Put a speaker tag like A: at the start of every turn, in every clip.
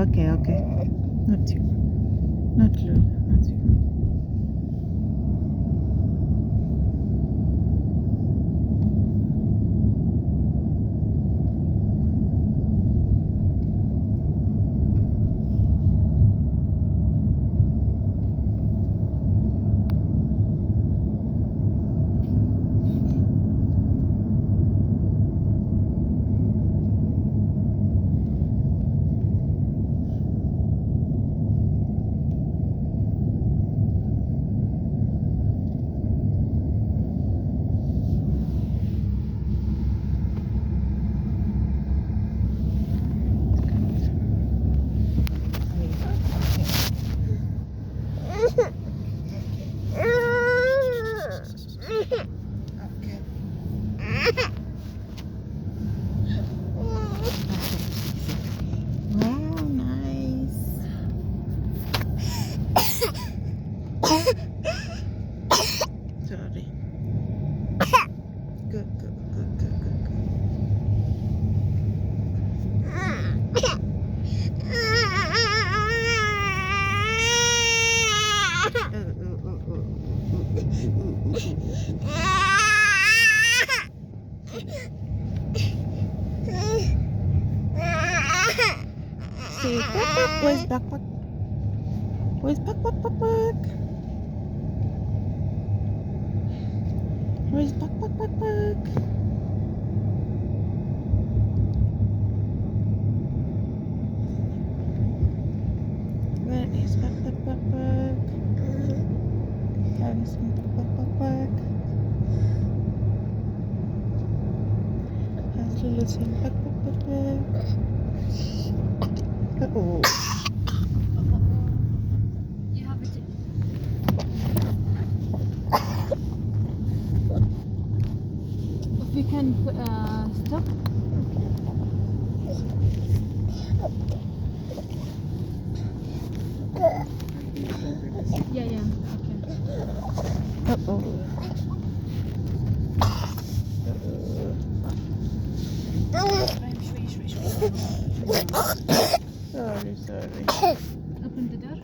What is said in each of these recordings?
A: Okay, okay. Not you. Not Lulu. Not you. Okay. Wow, nice. Sorry. Good, good, good, good, good, good. See, back, where's backpack? Where's backpack? Where's backpack? Where is backpack? Where is backpack? Has Lulu seen backpack? Oh.
B: You have it. If we can stop. Yeah, okay.
A: Uh-oh. Sorry.
B: Open the door.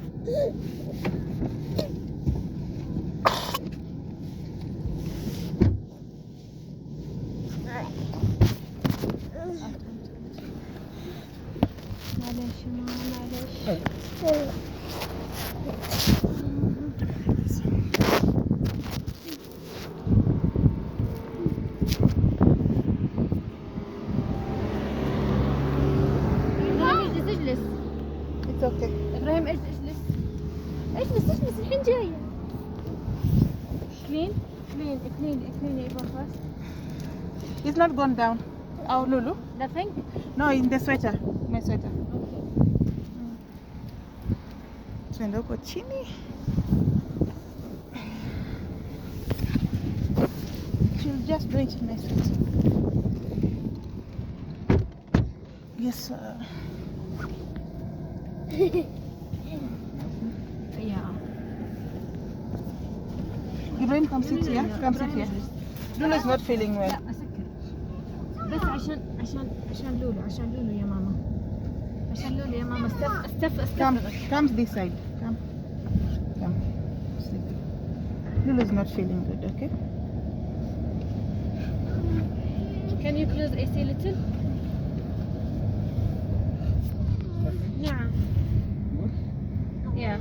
B: معلش يا ماما معلش. اجلس.
A: It's okay.
B: ابراهيم اجلس. اجلس الحين جاية. كلين يا إيفون first.
A: It's not gone down. Oh, Lulu?
B: Nothing?
A: No, in the sweater. My sweater. Tuende huko chini. She'll just do it in my sweater. Yes, sir.
B: Yeah.
A: Ibrahim, come sit here. Come sit here. Lulu is not feeling well.
B: لا أسكر. بس عشان لولو يا ماما. استف.
A: Come this side. Come. Sleep. Lulu is not feeling good, okay?
B: Can you close AC a little? نعم. Yeah.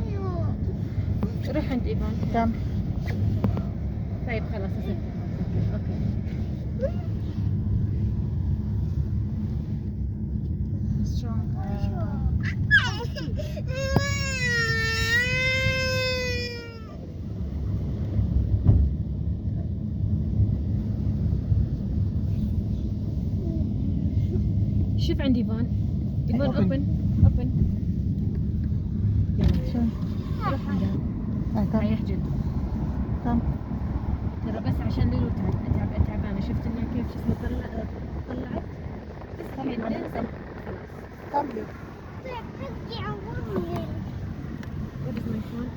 B: روح عند إيفون.
A: Come.
B: طيب خلاص أسكر. أوكي.
A: Strong.
B: شوف عند إيفون. إيفون
A: Open.
B: open.
A: Sure.
B: روح عندها.
A: Come.
B: ريح جد.
A: Come.
B: ترى بس عشان لولو تعبانة. شفت إنها كيف جسمها طلعت. بس الحين ننزل.
A: Come, Lulu.
B: What is my phone?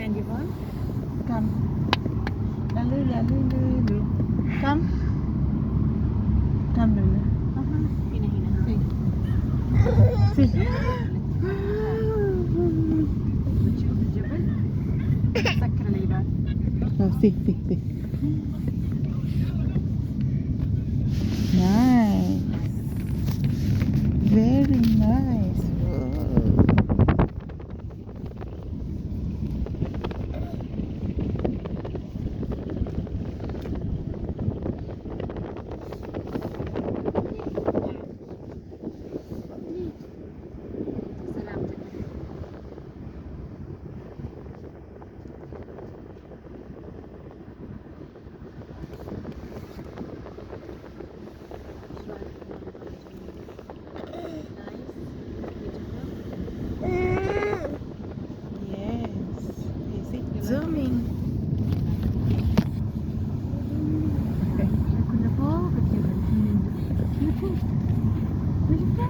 B: عندي فان.
A: Come. Lalu, lalu, lalu. Come. Come, Lulu.
B: هنا
A: See. See.
B: بتشوف الجبل سكر العباد.
A: Oh, see, see, see. Nice. Very nice. Whoa.
B: سلامتك.
A: Yes. Is it zooming?
B: كنا فوق الجبل. شوفوا. شفتها؟